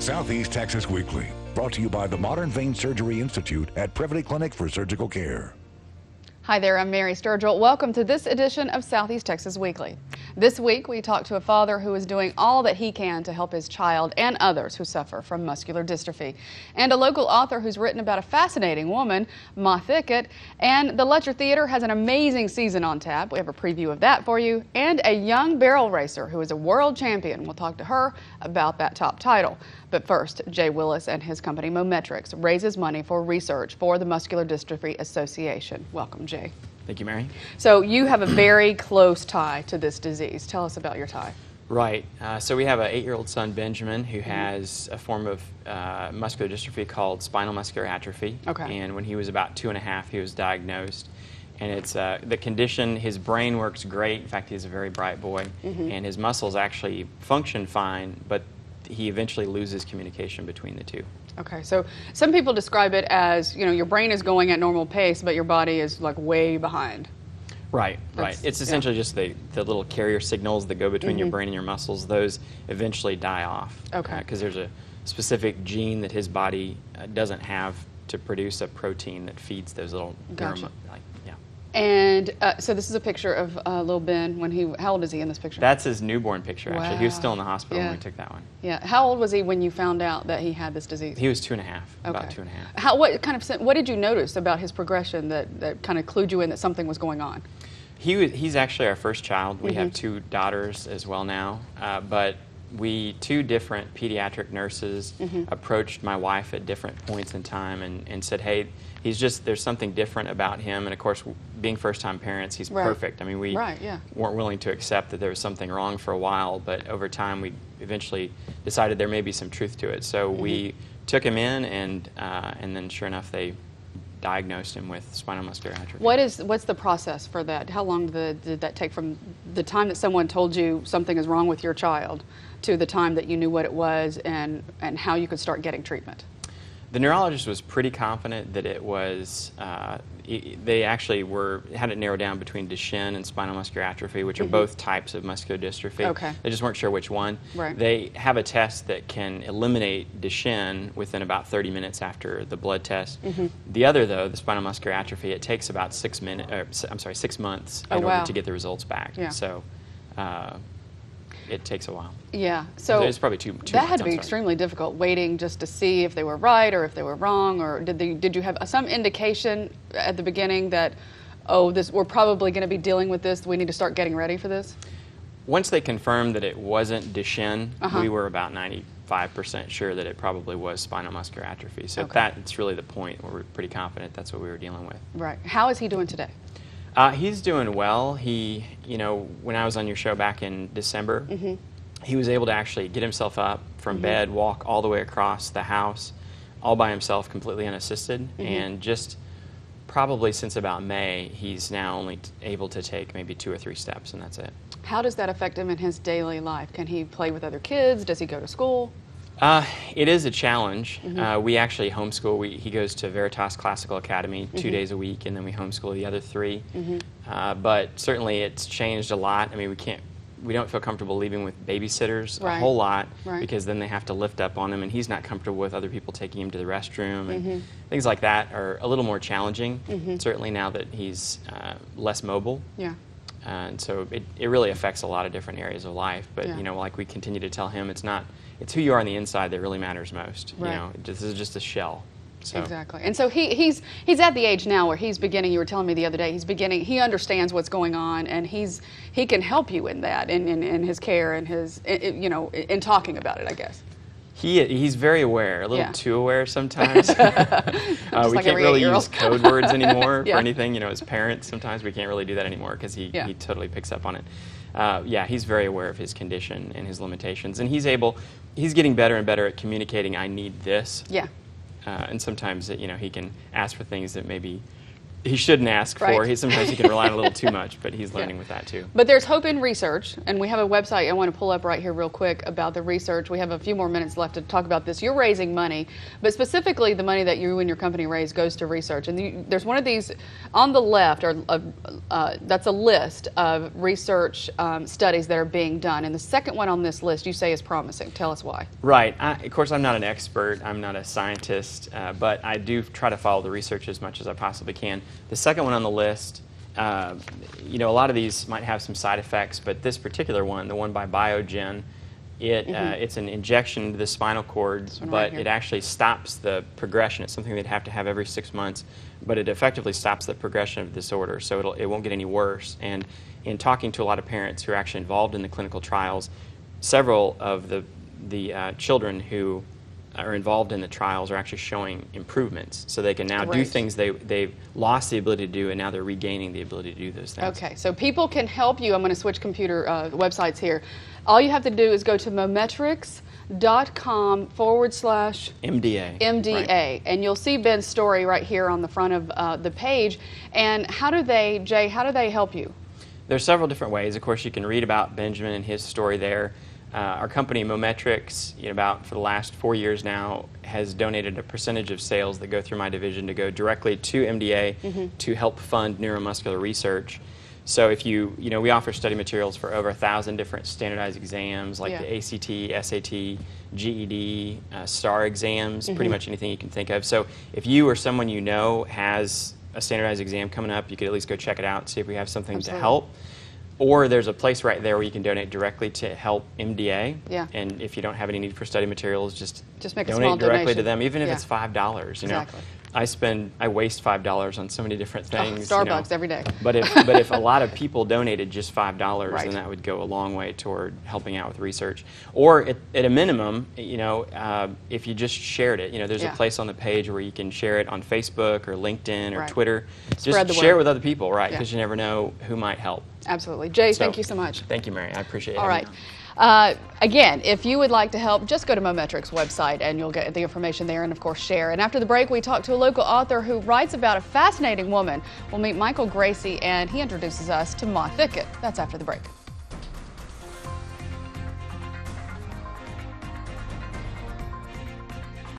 Southeast Texas Weekly, brought to you by the Modern Vein Surgery Institute at Privity Clinic for Surgical Care. Hi there, I'm Mary Sturgill. Welcome to this edition of Southeast Texas Weekly. This week we talk to a father who is doing all that he can to help his child and others who suffer from muscular dystrophy, and a local author who's written about a fascinating woman, Ma Thicket, and the Letcher Theater has an amazing season on tap. We have a preview of that for you, and a young barrel racer who is a world champion. We'll talk to her about that top title. But first, Jay Willis and his company Mometrix raises money for research for the Muscular Dystrophy Association. Welcome, Jay. Thank you, Mary. So you have a very close tie to this disease. Tell us about your tie. Right. So we have an 8-year-old son, Benjamin, who has a form of muscular dystrophy called spinal muscular atrophy. Okay. And when he was about 2.5, he was diagnosed. And it's the condition, his brain works great. In fact, he's a very bright boy. And his muscles actually function fine, but he eventually loses communication between the two. Okay, so some people describe it as, you know, your brain is going at normal pace, but your body is like way behind. Right, right. It's essentially just the little carrier signals that go between your brain and your muscles. Those eventually die off. Okay. Because there's a specific gene that his body doesn't have to produce a protein that feeds those little Gotcha. yeah. And so this is a picture of little Ben when how old is he in this picture? That's his newborn picture, actually. He was still in the hospital Yeah. when we took that one. Yeah. How old was he when you found out that he had this disease? He was 2.5, about Okay. 2.5. What did you notice about his progression that kind of clued you in that something was going on? He's actually our first child. We have 2 daughters as well now, but two different pediatric nurses approached my wife at different points in time and said, hey, there's something different about him. And of course, being first-time parents, he's perfect. I mean, we weren't willing to accept that there was something wrong for a while, but over time, we eventually decided there may be some truth to it. So we took him in, and then sure enough, they diagnosed him with spinal muscular atrophy. What's the process for that? How long did that take from the time that someone told you something is wrong with your child to the time that you knew what it was and how you could start getting treatment? The neurologist was pretty confident that it was, they actually had it narrowed down between Duchenne and spinal muscular atrophy, which are both types of muscular dystrophy. Okay. They just weren't sure which one. Right. They have a test that can eliminate Duchenne within about 30 minutes after the blood test. The other, though, the spinal muscular atrophy, it takes about 6 months in order to get the results back. Yeah. So it takes a while. Yeah. So it's probably two that months, had to be extremely difficult, waiting just to see if they were right or if they were wrong, or did you have some indication at the beginning that, oh, we're probably going to be dealing with this, we need to start getting ready for this? Once they confirmed that it wasn't Duchenne, we were about 95% sure that it probably was spinal muscular atrophy. So that's really the point where we're pretty confident that's what we were dealing with. Right. How is he doing today? He's doing well. When I was on your show back in December, he was able to actually get himself up from bed, walk all the way across the house, all by himself, completely unassisted, and just probably since about May, he's now only able to take maybe 2 or 3 steps, and that's it. How does that affect him in his daily life? Can he play with other kids? Does he go to school? It is a challenge. We actually homeschool. He goes to Veritas Classical Academy 2 days a week, and then we homeschool the other 3. But certainly it's changed a lot. I mean, we don't feel comfortable leaving with babysitters a whole lot because then they have to lift up on him, and he's not comfortable with other people taking him to the restroom, and things like that are a little more challenging, certainly now that he's less mobile. Yeah. And so it really affects a lot of different areas of life. But, like we continue to tell him, it's who you are on the inside that really matters most. Right. This is just a shell. So. Exactly. And so he's at the age now where he's beginning, you were telling me the other day, he understands what's going on, and he can help you in that, in his care and in talking about it, I guess. He's very aware, a little too aware sometimes. We like can't really use code words anymore for Yeah. anything. As parents, sometimes we can't really do that anymore because he totally picks up on it. He's very aware of his condition and his limitations, and he's getting better and better at communicating, I need this. Yeah. And sometimes, he can ask for things that maybe he shouldn't ask Right. for. Sometimes he can rely on a little too much, but he's learning with that too. But there's hope in research, and we have a website I want to pull up right here real quick about the research. We have a few more minutes left to talk about this. You're raising money, but specifically the money that you and your company raise goes to research. And there's one of these on the left, that's a list of research studies that are being done. And the second one on this list you say is promising. Tell us why. Right. Of course, I'm not an expert. I'm not a scientist, but I do try to follow the research as much as I possibly can. The second one on the list, you know, a lot of these might have some side effects, but this particular one, the one by Biogen, it's an injection into the spinal cord, but it actually stops the progression. It's something they'd have to have every 6 months, but it effectively stops the progression of the disorder, so it won't get any worse. And in talking to a lot of parents who are actually involved in the clinical trials, several of the children who are involved in the trials are actually showing improvements, so they can now do things they've lost the ability to do, and now they're regaining the ability to do those things. Okay, so people can help you. I'm going to switch computer websites here. All you have to do is go to mometrix.com/MDA. Right. And you'll see Ben's story right here on the front of the page. And how do they, Jay, how do they help you? There's several different ways. Of course, you can read about Benjamin and his story there. Our company, Mometrix, for the last 4 years now, has donated a percentage of sales that go through my division to go directly to MDA to help fund neuromuscular research. So if we offer study materials for over 1,000 different standardized exams, like the ACT, SAT, GED, STAR exams, pretty much anything you can think of. So if you or someone you know has a standardized exam coming up, you could at least go check it out and see if we have something to help. Or there's a place right there where you can donate directly to help MDA. Yeah. And if you don't have any need for study materials, just make a donate small directly donation to them, even if Yeah. it's $5. You know, Exactly. I waste $5 on so many different things. Starbucks every day. But if a lot of people donated just $5, Right. then that would go a long way toward helping out with research. Or at a minimum, if you just shared it, there's a place on the page where you can share it on Facebook or LinkedIn or Right. Twitter. Spread Just the share word. it with other people, right? Yeah. Because you never know who might help. Absolutely. Jay, thank you so much. Thank you, Mary. I appreciate it. All right. Again, if you would like to help, just go to Mometrix website and you'll get the information there, and of course share. And after the break, we talk to a local author who writes about a fascinating woman. We'll meet Michael Gracie, and he introduces us to Ma Thicket. That's after the break.